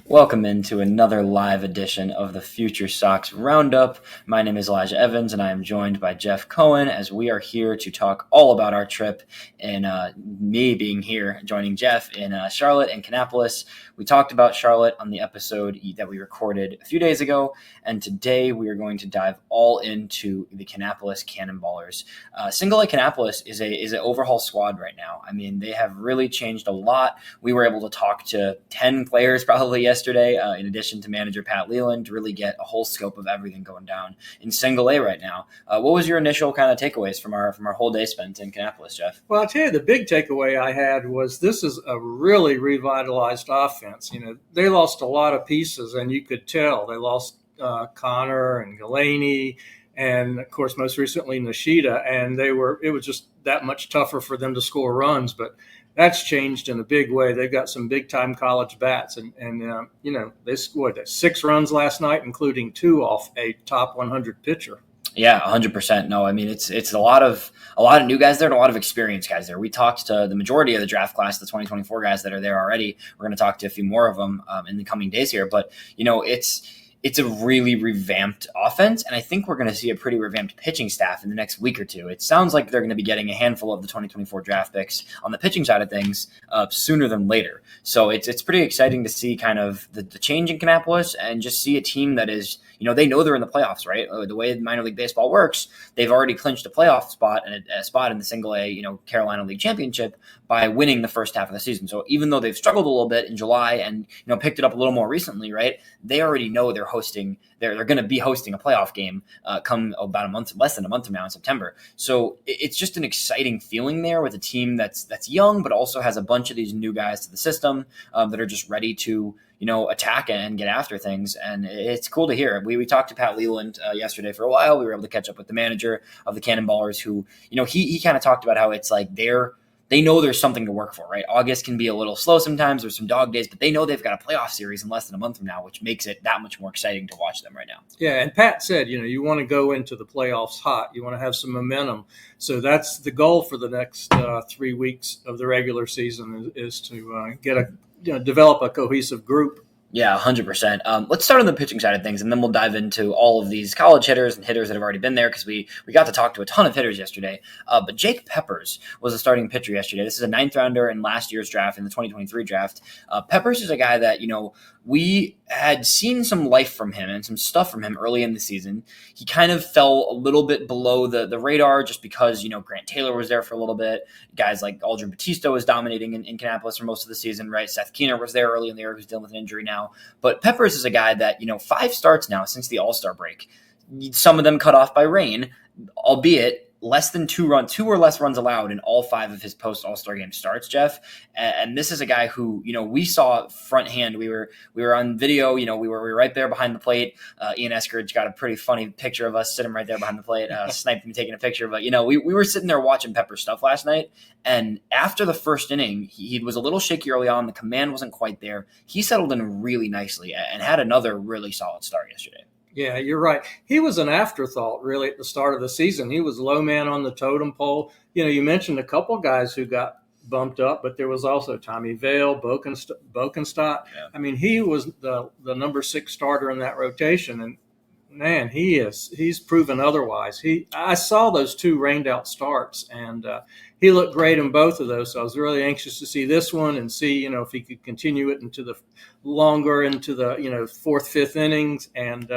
Welcome into another live edition of the FutureSox RoundUp. My name is Elijah Evans, and I am joined by Jeff Cohen as we are here to talk all about our trip and me being here, joining Jeff in Charlotte and Kannapolis. We talked about Charlotte on the episode that we recorded a few days ago, and today we are going to dive all into the Kannapolis Cannonballers. Single-A Kannapolis is an overhaul squad right now. I mean, they have really changed a lot. We were able to talk to 10 players probably yesterday, in addition to Manager Pat Leyland, to really get a whole scope of everything going down in Single-A right now. What was your initial kind of takeaways from our whole day spent in Kannapolis, Jeff? Well, I'll tell you, the big takeaway I had was this is a really revitalized offense. You know, they lost a lot of pieces, and you could tell they lost Connor and Galaney, and of course, most recently Nishida, and it was just that much tougher for them to score runs, but that's changed in a big way. They've got some big-time college bats, and they scored 6 runs last night, including 2 off a top 100 pitcher. Yeah, 100%. No, I mean, it's a lot of new guys there and a lot of experienced guys there. We talked to the majority of the draft class, the 2024 guys that are there already. We're going to talk to a few more of them in the coming days here, but it's a really revamped offense, and I think we're going to see a pretty revamped pitching staff in the next week or two. It sounds like they're going to be getting a handful of the 2024 draft picks on the pitching side of things sooner than later. So it's pretty exciting to see kind of the change in Kannapolis and just see a team that is, they know they're in the playoffs, right? The way minor league baseball works, they've already clinched a playoff spot and a spot in the Single-A, Carolina League Championship by winning the first half of the season. So even though they've struggled a little bit in July and, picked it up a little more recently, right? They already know they're going to be hosting a playoff game come about less than a month from now in September. So it's just an exciting feeling there with a team that's young, but also has a bunch of these new guys to the system that are just ready to, attack and get after things. And it's cool to hear. We talked to Pat Leyland yesterday for a while. We were able to catch up with the manager of the Cannonballers who, he kind of talked about how it's like they know there's something to work for, right? August can be a little slow sometimes. There's some dog days, but they know they've got a playoff series in less than a month from now, which makes it that much more exciting to watch them right now. Yeah, and Pat said, you want to go into the playoffs hot. You want to have some momentum. So that's the goal for the next 3 weeks of the regular season is to develop a cohesive group. Yeah, 100%. Let's start on the pitching side of things, and then we'll dive into all of these college hitters and hitters that have already been there because we got to talk to a ton of hitters yesterday. But Jake Peppers was a starting pitcher yesterday. This is a 9th rounder in last year's draft, in the 2023 draft. Peppers is a guy that, we had seen some life from him and some stuff from him early in the season. He kind of fell a little bit below the radar just because, Grant Taylor was there for a little bit. Guys like Aldrin Batista was dominating in Kannapolis for most of the season, right? Seth Keener was there early in the year, who's dealing with an injury now. But Peppers is a guy that, 5 starts now since the All-Star break. Some of them cut off by rain, albeit less than 2 or less runs allowed in all 5 of his post All-Star game starts, Jeff. And this is a guy who, we saw front hand. We were on video, we were right there behind the plate. Ian Eskridge got a pretty funny picture of us sitting right there behind the plate, sniped me taking a picture. But, we were sitting there watching Pepper stuff last night. And after the first inning, he was a little shaky early on. The command wasn't quite there. He settled in really nicely and had another really solid start yesterday. Yeah, you're right. He was an afterthought, really, at the start of the season. He was low man on the totem pole. You mentioned a couple guys who got bumped up, but there was also Tommy Vale, Bokenstadt. Yeah. I mean, he was the number 6 starter in that rotation, and man, he's proven otherwise. I saw those 2 rained out starts, and he looked great in both of those. So I was really anxious to see this one and see, if he could continue it into the 4th, 5th innings, and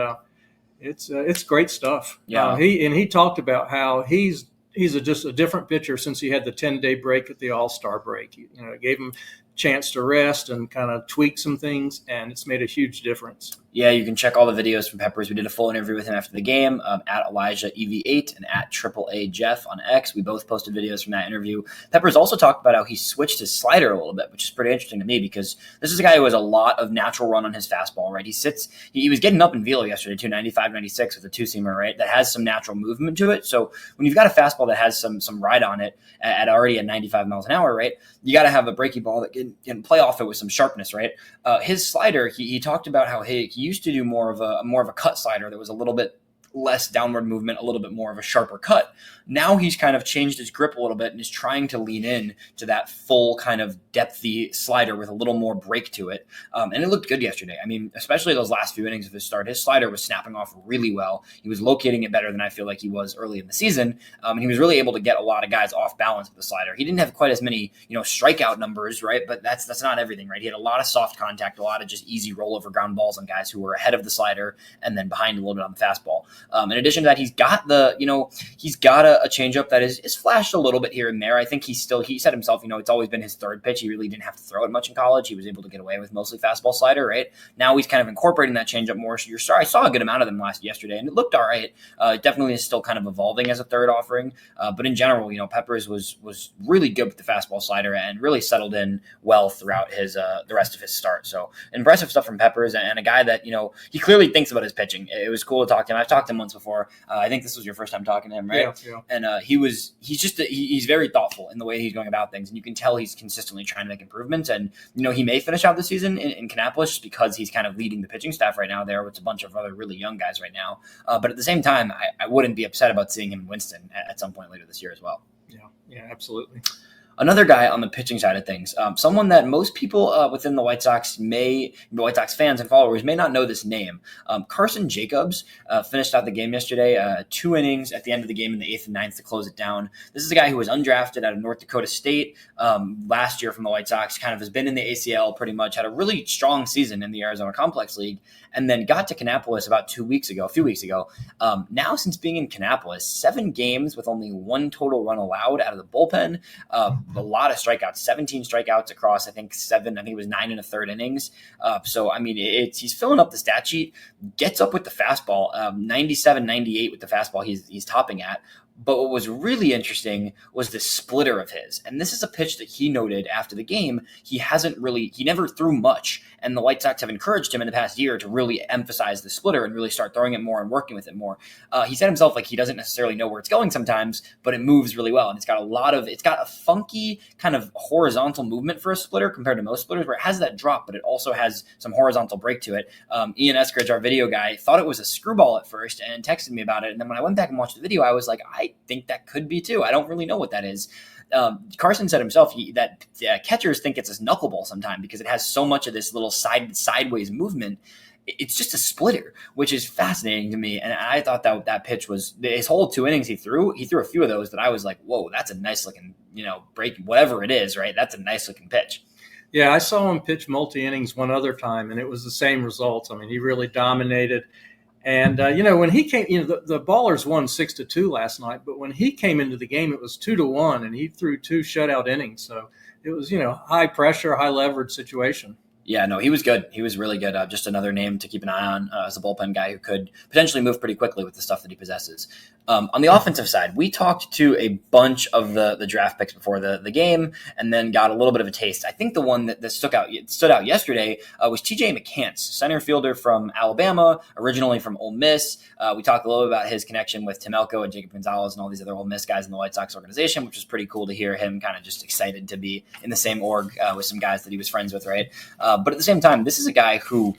it's great stuff. Yeah, he talked about how he's just a different pitcher since he had the 10-day break at the All-Star break. It gave him a chance to rest and kind of tweak some things, and it's made a huge difference. Yeah, you can check all the videos from Peppers. We did a full interview with him after the game at ElijahEV8 and at AAA Jeff on X. We both posted videos from that interview. Peppers also talked about how he switched his slider a little bit, which is pretty interesting to me because this is a guy who has a lot of natural run on his fastball, right? He was getting up in velo yesterday, too, 95, 96 with a 2-seamer, right? That has some natural movement to it. So when you've got a fastball that has some ride on it at already at 95 miles an hour, right? You got to have a breaky ball that can play off it with some sharpness, right? His slider, he talked about how he used to do more of a cut slider that was a little bit less downward movement, a little bit more of a sharper cut. Now he's kind of changed his grip a little bit and is trying to lean in to that full kind of depthy slider with a little more break to it. And it looked good yesterday. I mean, especially those last few innings of his start, his slider was snapping off really well. He was locating it better than I feel like he was early in the season. And he was really able to get a lot of guys off balance with the slider. He didn't have quite as many, strikeout numbers, right? But that's not everything, right? He had a lot of soft contact, a lot of just easy rollover ground balls on guys who were ahead of the slider and then behind a little bit on the fastball. In addition to that, he's got a changeup that is flashed a little bit here and there. I think he said himself, it's always been his third pitch. He really didn't have to throw it much in college. He was able to get away with mostly fastball slider, right? Now he's kind of incorporating that changeup more. So I saw a good amount of them yesterday, and it looked all right. It definitely is still kind of evolving as a third offering. But in general, Peppers was really good with the fastball slider and really settled in well throughout the rest of his start. So impressive stuff from Peppers, and a guy that, he clearly thinks about his pitching. It was cool to talk to him. I've talked to him once before. I think this was your first time talking to him, right? Yeah. And he's very thoughtful in the way he's going about things, and you can tell he's consistently trying to make improvements. And he may finish out the season in Kannapolis just because he's kind of leading the pitching staff right now there with a bunch of other really young guys right now. But at the same time, I wouldn't be upset about seeing him in Winston at some point later this year as well. Yeah, absolutely. Another guy on the pitching side of things, someone that most people within the White Sox fans and followers may not know this name. Carson Jacobs finished out the game yesterday, 2 innings at the end of the game in the 8th and 9th to close it down. This is a guy who was undrafted out of North Dakota State last year from the White Sox, kind of has been in the ACL pretty much, had a really strong season in the Arizona Complex League, and then got to Kannapolis about a few weeks ago. Now, since being in Kannapolis, 7 games with only 1 total run allowed out of the bullpen, a lot of strikeouts, 17 strikeouts across, I think it was 9 1/3 innings. He's filling up the stat sheet, gets up with the fastball, 97, 98 with the fastball he's topping at. But what was really interesting was the splitter of his. And this is a pitch that he noted after the game. He never threw much. And the White Sox have encouraged him in the past year to really emphasize the splitter and really start throwing it more and working with it more. He said himself, he doesn't necessarily know where it's going sometimes, but it moves really well. And it's got a funky kind of horizontal movement for a splitter compared to most splitters, where it has that drop, but it also has some horizontal break to it. Ian Eskridge, our video guy, thought it was a screwball at first and texted me about it. And then when I went back and watched the video, I was like, I think that could be too. I don't really know what that is. Carson said himself that catchers think it's a knuckleball sometimes because it has so much of this little sideways movement. It's just a splitter, which is fascinating to me. And I thought that pitch was his whole 2 innings he threw a few of those that I was like, whoa, that's a nice looking, break, whatever it is, right? That's a nice looking pitch. Yeah, I saw him pitch multi-innings one other time, and it was the same results. I mean, he really dominated. And, when he came, the Ballers won 6-2 last night, but when he came into the game, it was 2-1, and he threw 2 shutout innings. So it was, high pressure, high leverage situation. Yeah, no, he was good. He was really good. Just another name to keep an eye on as a bullpen guy who could potentially move pretty quickly with the stuff that he possesses. On the offensive side, we talked to a bunch of the draft picks before the game and then got a little bit of a taste. I think the one that stood out yesterday was TJ McCants, center fielder from Alabama, originally from Ole Miss. We talked a little bit about his connection with Tim Elko and Jacob Gonzalez and all these other Ole Miss guys in the White Sox organization, which was pretty cool to hear him kind of just excited to be in the same org with some guys that he was friends with, right? But at the same time, this is a guy who,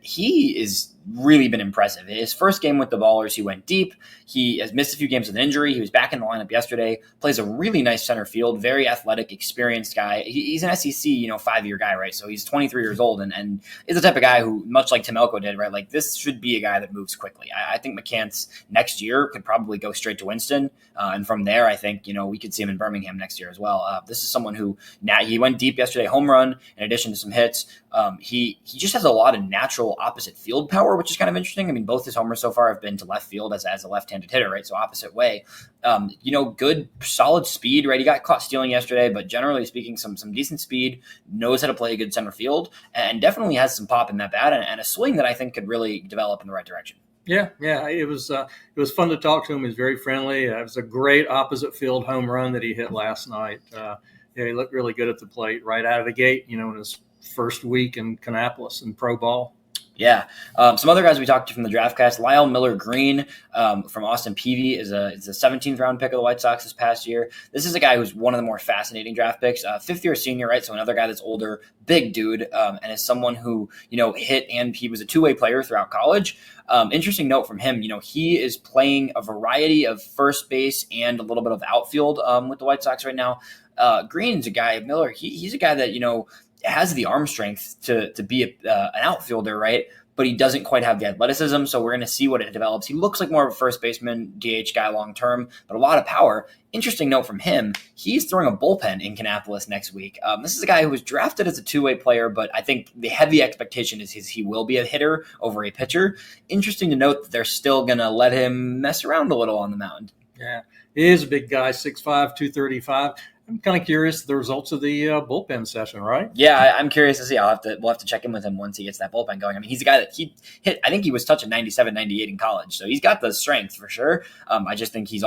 he is really been impressive. His first game with the Ballers, he went deep. He has missed a few games with injury. He was back in the lineup yesterday, plays a really nice center field, very athletic, experienced guy. He's an SEC, 5-year guy, right? So he's 23 years old and is the type of guy who, much like Tim Elko did, right? Like this should be a guy that moves quickly. I think McCants next year could probably go straight to Winston. And from there, I think, we could see him in Birmingham next year as well. This is someone who now he went deep yesterday, home run, in addition to some hits. He just has a lot of natural opposite field power, which is kind of interesting. I mean, both his homers so far have been to left field as a left-handed hitter, right? So opposite way. Good, solid speed, right? He got caught stealing yesterday, but generally speaking, some decent speed, knows how to play a good center field, and definitely has some pop in that bat and a swing that I think could really develop in the right direction. Yeah. It was fun to talk to him. He's very friendly. It was a great opposite field home run that he hit last night. He looked really good at the plate right out of the gate, in his first week in Kannapolis in pro ball. Yeah. Some other guys we talked to from the draft class, Lyle Miller-Green from Austin Peavy is a 17th round pick of the White Sox this past year. This is a guy who's one of the more fascinating draft picks. Fifth year senior, right? So another guy that's older, big dude, and is someone who, hit, and he was a two-way player throughout college. Interesting note from him, he is playing a variety of first base and a little bit of outfield with the White Sox right now. Green's a guy, Miller, he's a guy that, has the arm strength to be an outfielder, right? But he doesn't quite have the athleticism, so we're going to see what it develops. He looks like more of a first baseman, DH guy long term, but a lot of power. Interesting note from him, he's throwing a bullpen in Kannapolis next week. This is a guy who was drafted as a two-way player, but I think the heavy expectation is he will be a hitter over a pitcher. Interesting to note that they're still going to let him mess around a little on the mound. Yeah, he is a big guy, 6'5", 235. I'm kind of curious the results of the bullpen session, right? Yeah, I'm curious to see. We'll have to check in with him once he gets that bullpen going. I mean, he's a guy that he hit. I think he was touching 97, 98 in college, so he's got the strength for sure. I just think he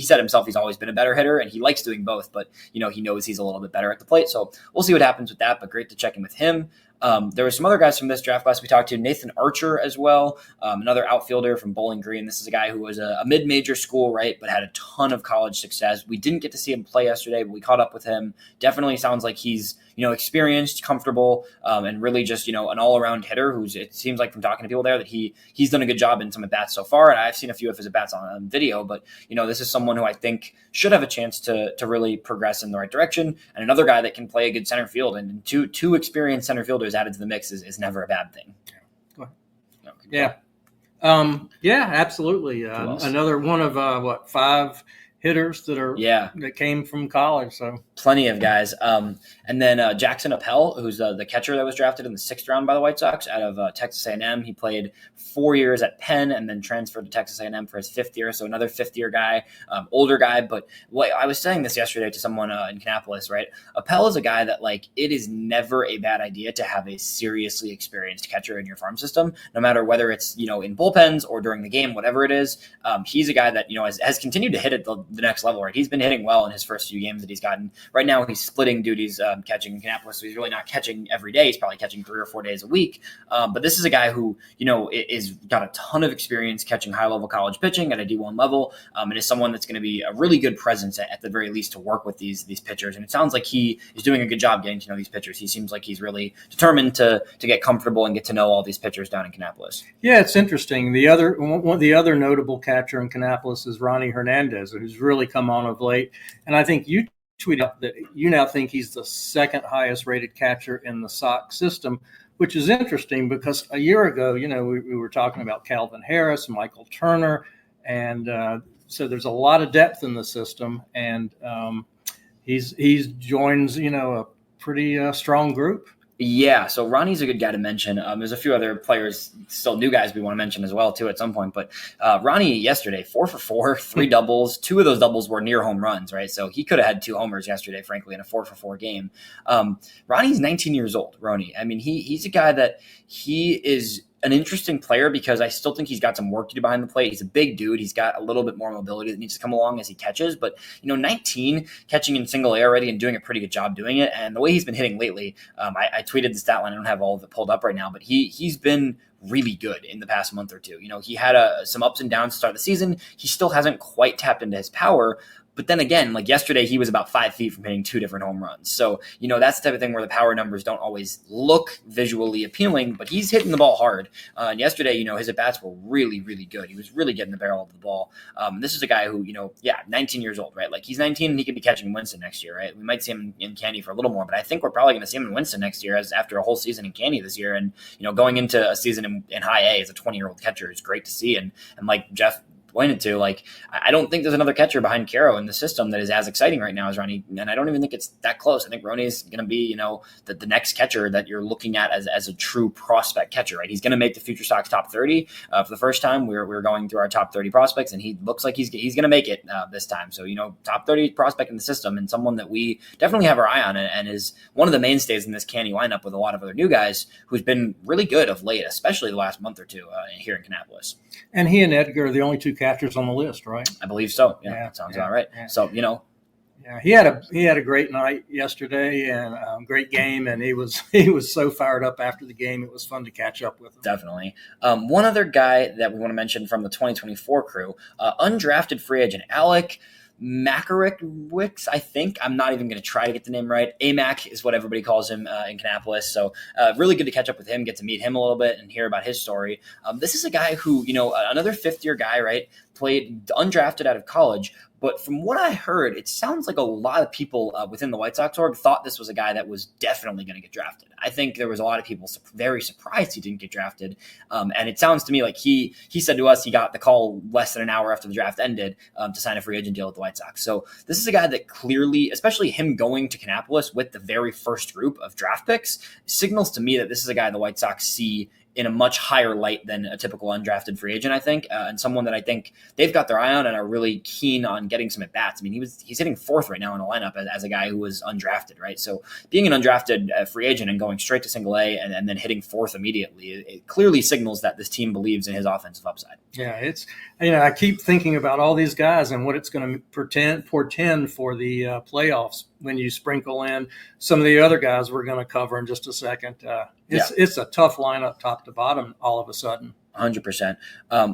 said himself he's always been a better hitter, and he likes doing both. But he knows he's a little bit better at the plate, so we'll see what happens with that. But great to check in with him. There were some other guys from this draft class we talked to. Nathan Archer as well, another outfielder from Bowling Green. This is a guy who was a mid-major school, right, but had a ton of college success. We didn't get to see him play yesterday, but we caught up with him. Definitely sounds like he's experienced, comfortable, and really just an all-around hitter. It seems like from talking to people there that he's done a good job in some at-bats so far, and I've seen a few of his at-bats on video. But this is someone who I think should have a chance to really progress in the right direction, and another guy that can play a good center field. And two experienced center fielders added to the mix is never a bad thing. Go ahead. Yeah, absolutely. Another one of 5 hitters that came from college. So plenty of guys. And then Jackson Appel, who's the catcher that was drafted in the 6th round by the White Sox out of Texas A&M. He played 4 years at Penn and then transferred to Texas A&M for his 5th year. So another 5th year guy, older guy. But I was saying this yesterday to someone in Kannapolis, right? Appel is a guy that it is never a bad idea to have a seriously experienced catcher in your farm system, no matter whether it's, in bullpens or during the game, whatever it is. He's a guy that, has continued to hit at the next level, right? He's been hitting well in his first few games that he's gotten. Right now, he's splitting duties catching in Kannapolis, so he's really not catching every day. He's probably catching 3 or 4 days a week. But this is a guy who, is got a ton of experience catching high-level college pitching at a D1 level, and is someone that's going to be a really good presence at the very least to work with these pitchers. And it sounds like he is doing a good job getting to know these pitchers. He seems like he's really determined to get comfortable and get to know all these pitchers down in Kannapolis. Yeah, it's interesting. The other notable catcher in Kannapolis is Ronny Hernandez, who's really come on of late. And I think you tweeted out that you now think he's the 2nd highest rated catcher in the Sox system, which is interesting because a year ago, we were talking about Calvin Harris, Michael Turner, and so there's a lot of depth in the system, and he's joins a pretty strong group. Yeah, so Ronnie's a good guy to mention. There's a few other players, still new guys we want to mention as well, too, at some point. But Ronnie yesterday, 4 for 4, 3 doubles. 2 of those doubles were near home runs, right? So he could have had 2 homers yesterday, frankly, in a 4 for 4 game. Ronnie's 19 years old, Ronnie. I mean, he's a guy that he is an interesting player because I still think he's got some work to do behind the plate. He's a big dude. He's got a little bit more mobility that needs to come along as he catches. But, 19, catching in Single-A already and doing a pretty good job doing it. And the way he's been hitting lately, I tweeted the stat line. I don't have all of it pulled up right now, but he's been really good in the past month or two. He had some ups and downs to start the season. He still hasn't quite tapped into his power. But then again, yesterday, he was about 5 feet from hitting 2 different home runs. So, that's the type of thing where the power numbers don't always look visually appealing, but he's hitting the ball hard. And yesterday, his at-bats were really, really good. He was really getting the barrel of the ball. This is a guy who, 19 years old, right? He's 19 and he could be catching Winston next year, right? We might see him in Candy for a little more, but I think we're probably going to see him in Winston next year after a whole season in Candy this year. And, going into a season in high A as a 20-year-old catcher is great to see. And like Jeff pointed to, I don't think there's another catcher behind Caro in the system that is as exciting right now as Ronnie, and I don't even think it's that close. I think Ronnie's going to be, the next catcher that you're looking at as a true prospect catcher, right? He's going to make the FutureSox top 30 for the first time. We're going through our top 30 prospects, and he looks like he's going to make it this time. So, top 30 prospect in the system, and someone that we definitely have our eye on, and is one of the mainstays in this Canny lineup with a lot of other new guys who's been really good of late, especially the last month or two here in Kannapolis. And he and Edgar are the only 2 catchers on the list, right? I believe so. Yeah, that sounds about right. Yeah. So, Yeah, he had a great night yesterday and great game, and he was so fired up after the game. It was fun to catch up with him. Definitely. One other guy that we want to mention from the 2024 crew, undrafted free agent Alec Makarewicz, I think. I'm not even going to try to get the name right. AMAC is what everybody calls him in Kannapolis. So really good to catch up with him, get to meet him a little bit and hear about his story. This is a guy who, another fifth-year guy, right, played undrafted out of college. But from what I heard, it sounds like a lot of people within the White Sox org thought this was a guy that was definitely going to get drafted. I think there was a lot of people very surprised he didn't get drafted. And it sounds to me like he said to us he got the call less than an hour after the draft ended to sign a free agent deal with the White Sox. So this is a guy that clearly, especially him going to Kannapolis with the very first group of draft picks, signals to me that this is a guy the White Sox see in a much higher light than a typical undrafted free agent, I think, and someone that I think they've got their eye on and are really keen on getting some at-bats. I mean, he's hitting fourth right now in the lineup as a guy who was undrafted, right? So being an undrafted free agent and going straight to Single-A and then hitting fourth immediately, it clearly signals that this team believes in his offensive upside. Yeah, it's I keep thinking about all these guys and what it's going to portend for the playoffs when you sprinkle in some of the other guys we're going to cover in just a second. It's a tough lineup top to bottom all of a sudden. 100%.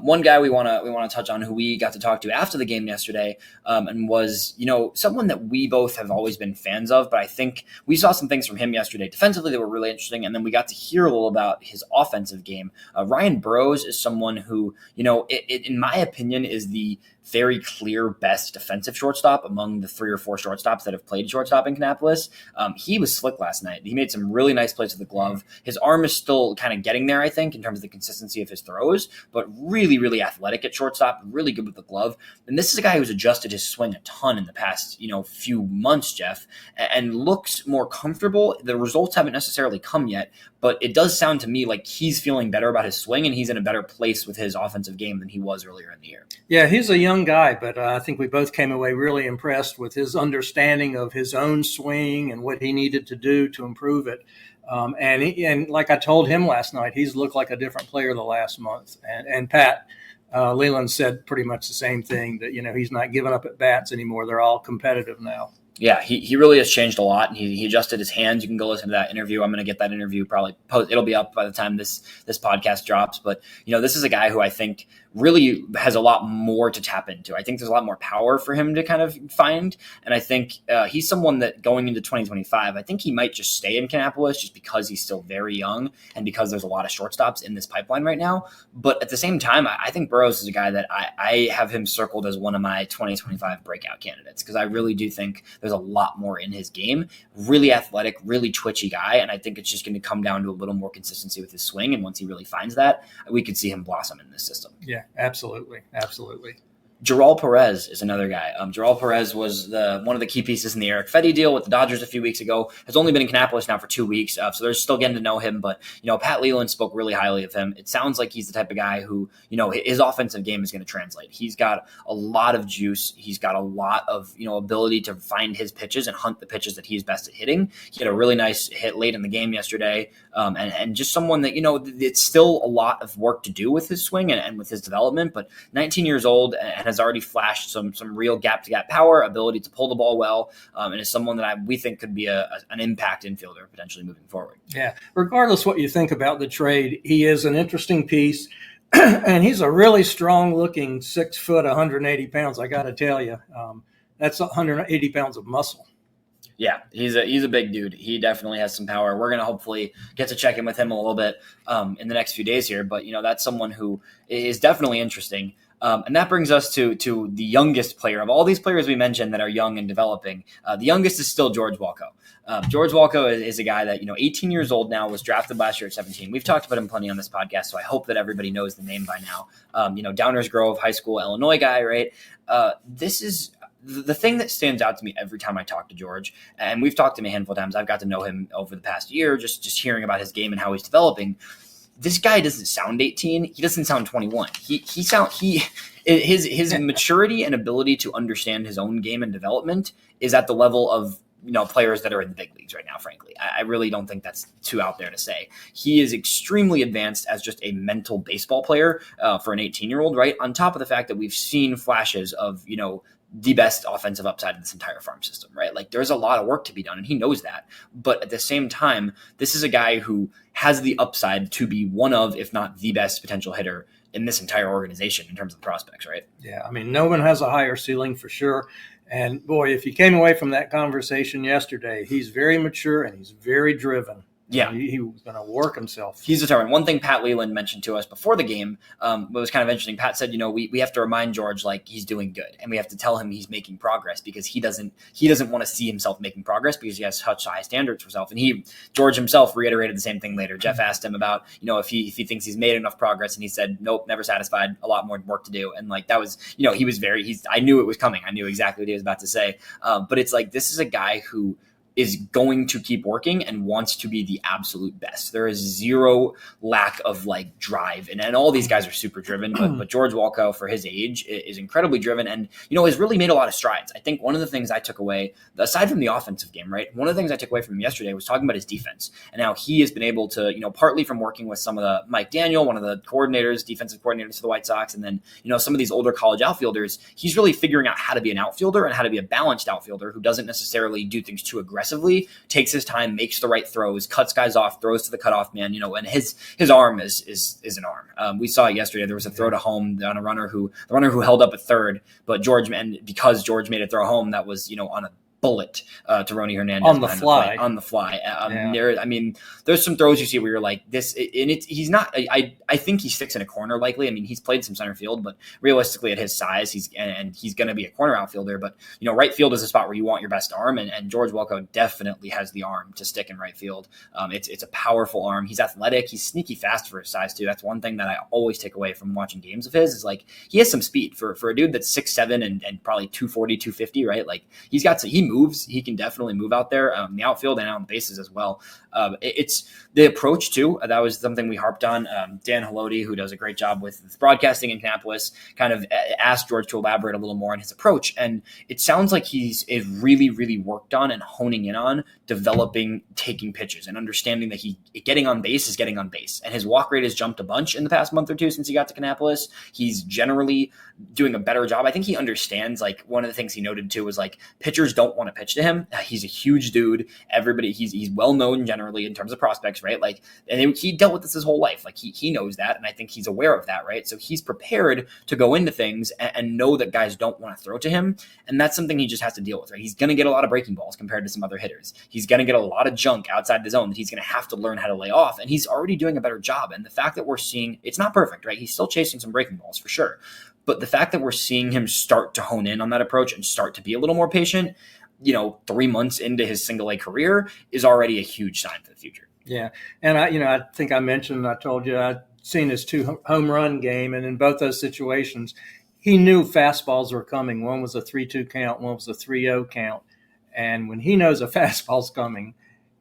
One guy we want to touch on who we got to talk to after the game yesterday, and was someone that we both have always been fans of, but I think we saw some things from him yesterday defensively that were really interesting, and then we got to hear a little about his offensive game. Ryan Burrowes is someone who in my opinion is the very clear best defensive shortstop among the 3 or 4 shortstops that have played shortstop in Kannapolis. He was slick last night. He made some really nice plays with the glove. His arm is still kind of getting there, I think, in terms of the consistency of his throws, but really, really athletic at shortstop, really good with the glove. And this is a guy who's adjusted his swing a ton in the past, few months, Jeff, and looks more comfortable. The results haven't necessarily come yet, but it does sound to me like he's feeling better about his swing and he's in a better place with his offensive game than he was earlier in the year. Yeah, he's a young guy, but I think we both came away really impressed with his understanding of his own swing and what he needed to do to improve it. And like I told him last night, he's looked like a different player the last month. And Pat Leyland said pretty much the same thing, that he's not giving up at bats anymore. They're all competitive now. Yeah, he really has changed a lot, and he adjusted his hands. You can go listen to that interview. I'm going to get that interview probably it'll be up by the time this podcast drops. But this is a guy who I think really has a lot more to tap into. I think there's a lot more power for him to kind of find, and I think he's someone that going into 2025, I think he might just stay in Kannapolis just because he's still very young and because there's a lot of shortstops in this pipeline right now. But at the same time, I think Burrowes is a guy that I have him circled as one of my 2025 breakout candidates, because I really do think there's a lot more in his game. Really athletic, really twitchy guy, and I think it's just going to come down to a little more consistency with his swing, and once he really finds that, we could see him blossom in this system. Yeah, absolutely. Joral Perez is another guy. Joral Perez was one of the key pieces in the Eric Fetty deal with the Dodgers a few weeks ago. Has only been in Kannapolis now for 2 weeks, so they're still getting to know him. But Pat Leyland spoke really highly of him. It sounds like he's the type of guy who his offensive game is going to translate. He's got a lot of juice. He's got a lot of ability to find his pitches and hunt the pitches that he's best at hitting. He had a really nice hit late in the game yesterday, and just someone that it's still a lot of work to do with his swing and with his development. But 19 years old and has already flashed some real gap-to-gap power, ability to pull the ball well, and is someone that we think could be an impact infielder potentially moving forward. Yeah. Regardless what you think about the trade, he is an interesting piece, and he's a really strong-looking 6 foot, 180 pounds. I got to tell you, that's 180 pounds of muscle. Yeah, he's a big dude. He definitely has some power. We're going to hopefully get to check in with him a little bit in the next few days here. But, that's someone who is definitely interesting. And that brings us to the youngest player of all these players we mentioned that are young and developing. The youngest is still George Wolkow. George Wolkow is a guy that, 18 years old now, was drafted last year at 17. We've talked about him plenty on this podcast, so I hope that everybody knows the name by now. Downers Grove High School, Illinois guy, right? This is the thing that stands out to me every time I talk to George, and we've talked to him a handful of times. I've got to know him over the past year, just hearing about his game and how he's developing. This guy doesn't sound 18. He doesn't sound 21. His maturity and ability to understand his own game and development is at the level of players that are in the big leagues right now, frankly. I really don't think that's too out there to say. He is extremely advanced as just a mental baseball player for an 18-year-old, right? On top of the fact that we've seen flashes of, the best offensive upside in this entire farm system, right? Like there's a lot of work to be done and he knows that. But at the same time, this is a guy who has the upside to be one of, if not the best potential hitter in this entire organization in terms of the prospects, right? Yeah, I mean, no one has a higher ceiling for sure. And boy, if you came away from that conversation yesterday, he's very mature and he's very driven. Yeah. He was going to work himself. He's determined. One thing Pat Leyland mentioned to us before the game was kind of interesting. Pat said, we have to remind George like he's doing good, and we have to tell him he's making progress because he doesn't want to see himself making progress because he has such high standards for himself. And George himself reiterated the same thing later. Jeff asked him about, if he thinks he's made enough progress, and he said, nope, never satisfied, a lot more work to do. And like that was, he was I knew it was coming. I knew exactly what he was about to say. But it's like this is a guy who is going to keep working and wants to be the absolute best. There is zero lack of like drive. And all these guys are super driven, but George Wolkow for his age is incredibly driven and, has really made a lot of strides. I think one of the things I took away, aside from the offensive game, right? One of the things I took away from him yesterday was talking about his defense and how he has been able to, partly from working with some of the Mike Daniel, one of the coordinators, defensive coordinators for the White Sox. And then, some of these older college outfielders, he's really figuring out how to be an outfielder and how to be a balanced outfielder who doesn't necessarily do things too aggressively, takes his time, makes the right throws, cuts guys off, throws to the cutoff man, and his arm is an arm. We saw it yesterday. There was a throw to home on the runner who held up at third, but because George made a throw home, that was, on a bullet to Ronny Hernandez on the fly. There's some throws you see where you're like this, and he's not. I think he sticks in a corner likely. I mean, he's played some center field, but realistically, at his size, he's going to be a corner outfielder. But right field is a spot where you want your best arm, and George Wolkow definitely has the arm to stick in right field. It's a powerful arm. He's athletic. He's sneaky fast for his size too. That's one thing that I always take away from watching games of his is like he has some speed for a dude that's 6'7" and probably 240, 250, right? Like he moves. He can definitely move out there in the outfield and out on the bases as well. It's the approach too. That was something we harped on. Dan Haloti, who does a great job with broadcasting in Kannapolis, kind of asked George to elaborate a little more on his approach. And it sounds like he's really, really worked on and honing in on developing, taking pitches and understanding that getting on base is getting on base. And his walk rate has jumped a bunch in the past month or two since he got to Kannapolis. He's generally doing a better job. I think he understands, like, one of the things he noted too was like pitchers don't want to pitch to him. He's a huge dude. He's well known generally in terms of prospects, right? Like, and he dealt with this his whole life. Like he knows that. And I think he's aware of that, right? So he's prepared to go into things and know that guys don't want to throw to him. And that's something he just has to deal with, right? He's going to get a lot of breaking balls compared to some other hitters. He's going to get a lot of junk outside the zone that he's going to have to learn how to lay off. And he's already doing a better job. And the fact that we're seeing, it's not perfect, right? He's still chasing some breaking balls for sure. But the fact that we're seeing him start to hone in on that approach and start to be a little more patient, 3 months into his Single-A career is already a huge sign for the future. Yeah. And I think I told you, I'd seen his 2 home run game. And in both those situations, he knew fastballs were coming. One was a 3-2 count. One was a 3-0 count. And when he knows a fastball's coming,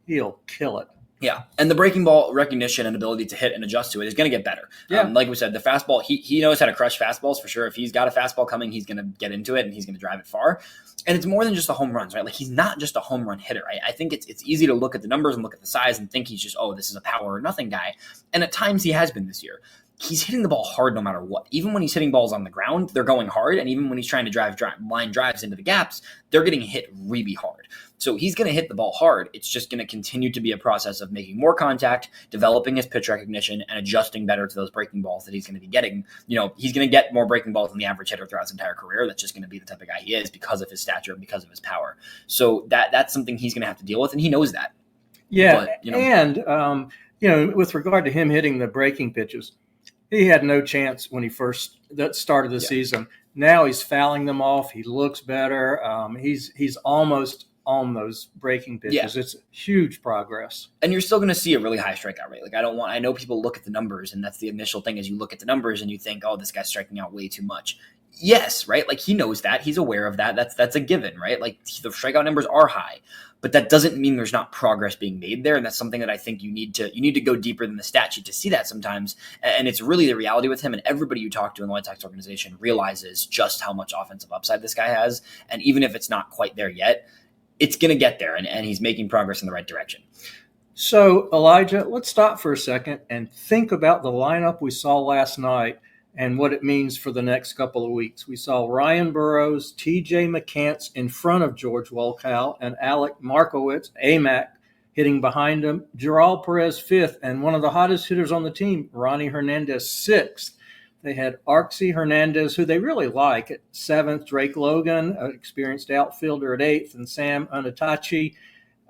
he'll kill it. Yeah, and the breaking ball recognition and ability to hit and adjust to it is going to get better. Yeah. Like we said, the fastball, he knows how to crush fastballs for sure. If he's got a fastball coming, he's going to get into it and he's going to drive it far. And it's more than just the home runs, right? Like he's not just a home run hitter. I think it's easy to look at the numbers and look at the size and think he's just, this is a power or nothing guy. And at times he has been this year. He's hitting the ball hard no matter what. Even when he's hitting balls on the ground, they're going hard. And even when he's trying to line drives into the gaps, they're getting hit really hard. So he's going to hit the ball hard. It's just going to continue to be a process of making more contact, developing his pitch recognition, and adjusting better to those breaking balls that he's going to be getting. He's going to get more breaking balls than the average hitter throughout his entire career. That's just going to be the type of guy he is because of his stature and because of his power. So that's something he's going to have to deal with, and he knows that. Yeah, and with regard to him hitting the breaking pitches, he had no chance when he first started the season. Now he's fouling them off. He looks better. He's almost on those breaking pitches. It's huge progress. And you're still going to see a really high strikeout rate. Like I know people look at the numbers, and that's the initial thing is you look at the numbers and you think, this guy's striking out way too much. Yes, right? Like he knows that. He's aware of that. That's a given, right? Like the strikeout numbers are high. But that doesn't mean there's not progress being made there. And that's something that I think you need to go deeper than the stat sheet to see that sometimes. And it's really the reality with him. And everybody you talk to in the White Sox organization realizes just how much offensive upside this guy has. And even if it's not quite there yet, it's going to get there. And he's making progress in the right direction. So, Elijah, let's stop for a second and think about the lineup we saw last night and what it means for the next couple of weeks. We saw Ryan Burrowes, TJ McCants in front of George Wolkow, and Alec Markowitz, AMAC, hitting behind him. Gerald Perez fifth, and one of the hottest hitters on the team, Ronny Hernandez, sixth. They had Arxie Hernandez, who they really like, at seventh. Drake Logan, an experienced outfielder, at eighth, and Sam Unatachi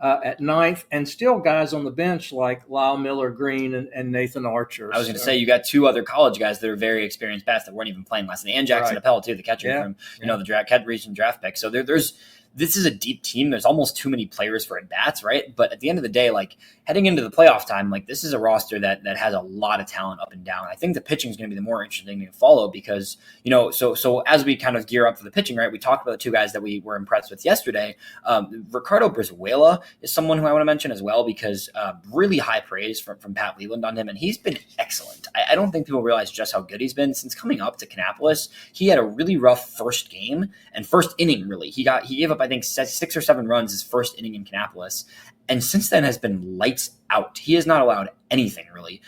at ninth, and still guys on the bench like Lyle Miller Green and Nathan Archer. I was going to say, you got two other college guys that are very experienced bats that weren't even playing last night, and Jackson Appel too, the catcher from the recent draft pick. So this is a deep team. There's almost too many players for at-bats, right? But at the end of the day, like heading into the playoff time, like this is a roster that has a lot of talent up and down. I think the pitching is going to be the more interesting thing to follow because, so as we kind of gear up for the pitching, right, we talked about the two guys that we were impressed with yesterday. Ricardo Brizuela is someone who I want to mention as well because really high praise from Pat Leyland on him, and he's been excellent. I don't think people realize just how good he's been since coming up to Kannapolis. He had a really rough first game and first inning, really. He gave up, I think, 6 or 7 runs his first inning in Kannapolis, and since then has been lights out. He has not allowed anything really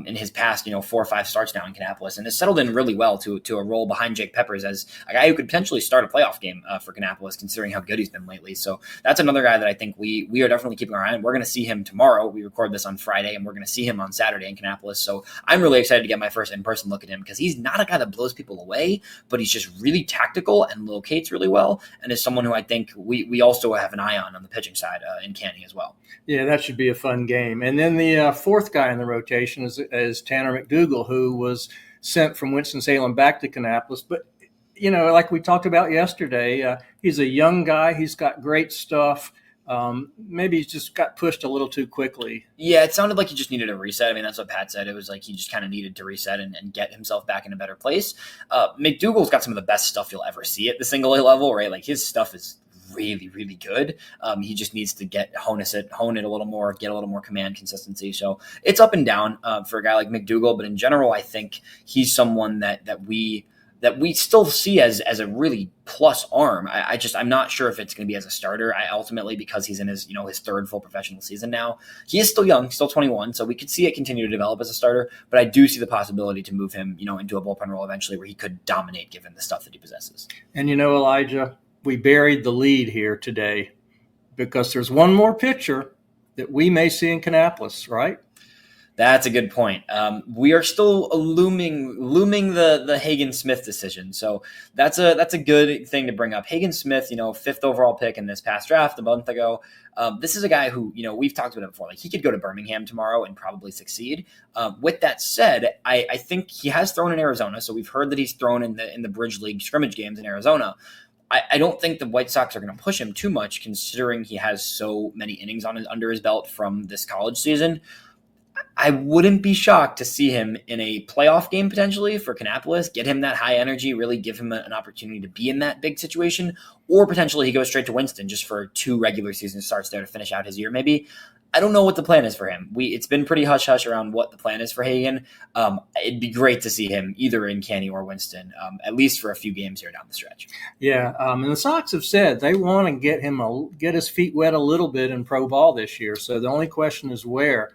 in his past 4 or 5 starts now in Kannapolis, and has settled in really well to a role behind Jake Peppers as a guy who could potentially start a playoff game for Kannapolis, considering how good he's been lately. So that's another guy that I think we are definitely keeping our eye on. We're going to see him tomorrow. We record this on Friday, and we're going to see him on Saturday in Kannapolis. So I'm really excited to get my first in-person look at him because he's not a guy that blows people away, but he's just really tactical and locates really well, and is someone who I think we also have an eye on the pitching side in Canny as well. Yeah, that should be a fun game. And then the fourth guy in the rotation is Tanner McDougal, who was sent from Winston-Salem back to Kannapolis. But, like we talked about yesterday, he's a young guy. He's got great stuff. Maybe he's just got pushed a little too quickly. Yeah, it sounded like he just needed a reset. I mean, that's what Pat said. It was like he just kind of needed to reset and get himself back in a better place. McDougal's got some of the best stuff you'll ever see at the Single-A level, right? Like his stuff is really, really good. He just needs to hone it a little more, get a little more command consistency. So it's up and down for a guy like McDougal, but in general, I think he's someone that we still see as a really plus arm. I'm not sure if it's going to be as a starter. Ultimately, because he's in his his third full professional season now, he is still young, still 21, so we could see it continue to develop as a starter. But I do see the possibility to move him into a bullpen role eventually, where he could dominate given the stuff that he possesses. And Elijah, we buried the lead here today because there's one more pitcher that we may see in Kannapolis, right? That's a good point. We are still looming the Hagen Smith decision. So that's a good thing to bring up. Hagen Smith, 5th overall pick in this past draft a month ago. This is a guy who, we've talked about it before. Like he could go to Birmingham tomorrow and probably succeed. With that said, I think he has thrown in Arizona. So we've heard that he's thrown in the Bridge League scrimmage games in Arizona. I don't think the White Sox are going to push him too much, considering he has so many innings under his belt from this college season. I wouldn't be shocked to see him in a playoff game potentially for Kannapolis, get him that high energy, really give him an opportunity to be in that big situation, or potentially he goes straight to Winston just for 2 regular season starts there to finish out his year maybe. I don't know what the plan is for him. It's been pretty hush-hush around what the plan is for Hagen. It'd be great to see him either in Canny or Winston, at least for a few games here down the stretch. Yeah, and the Sox have said they want to get his feet wet a little bit in pro ball this year. So the only question is where.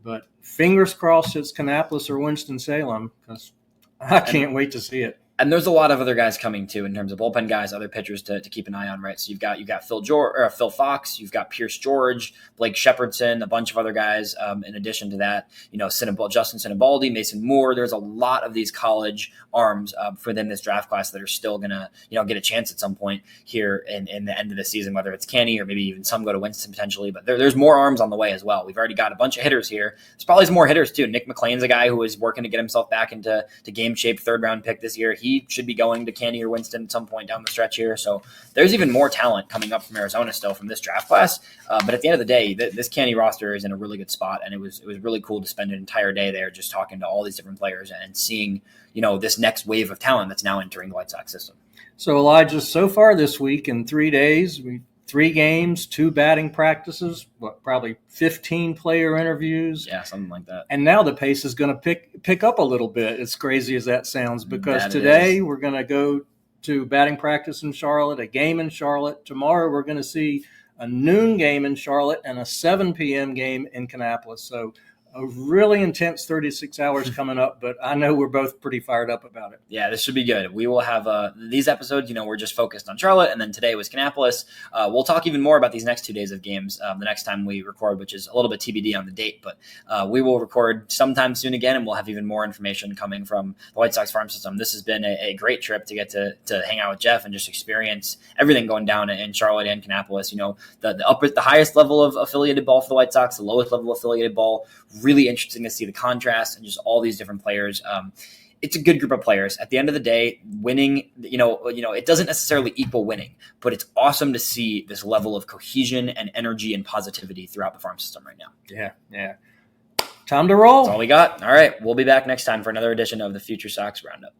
But fingers crossed it's Kannapolis or Winston-Salem, because I can't wait to see it. And there's a lot of other guys coming too in terms of bullpen guys, other pitchers to keep an eye on, right? So you've got Phil Fox, you've got Pierce George, Blake Shepardson, a bunch of other guys. In addition to that, Justin Sinibaldi, Mason Moore. There's a lot of these college arms within this draft class that are still gonna get a chance at some point here in the end of the season, whether it's Canny or maybe even some go to Winston potentially. But there's more arms on the way as well. We've already got a bunch of hitters here. There's probably some more hitters too. Nick McLean's a guy who is working to get himself back into game shape, 3rd round pick this year. He should be going to Canny or Winston at some point down the stretch here. So there's even more talent coming up from Arizona still from this draft class. But at the end of the day, this Canny roster is in a really good spot. And it was really cool to spend an entire day there just talking to all these different players and seeing, this next wave of talent that's now entering the White Sox system. So Elijah, so far this week in 3 days, 3 games, 2 batting practices, probably 15 player interviews. Yeah, something like that. And now the pace is going to pick up a little bit, as crazy as that sounds, because today we're going to go to batting practice in Charlotte, a game in Charlotte. Tomorrow we're going to see a noon game in Charlotte and a 7 p.m. game in Kannapolis. So a really intense 36 hours coming up, but I know we're both pretty fired up about it. Yeah, this should be good. We will have these episodes, we're just focused on Charlotte, and then today was Kannapolis. We'll talk even more about these next 2 days of games the next time we record, which is a little bit TBD on the date, but we will record sometime soon again, and we'll have even more information coming from the White Sox farm system. This has been a great trip to get to hang out with Jeff and just experience everything going down in Charlotte and Kannapolis. The highest level of affiliated ball for the White Sox, the lowest level of affiliated ball. Really interesting to see the contrast and just all these different players. It's a good group of players. At the end of the day, winning, it doesn't necessarily equal winning, but it's awesome to see this level of cohesion and energy and positivity throughout the farm system right now. Yeah. Time to roll. That's all we got. All right. We'll be back next time for another edition of the Future Sox Roundup.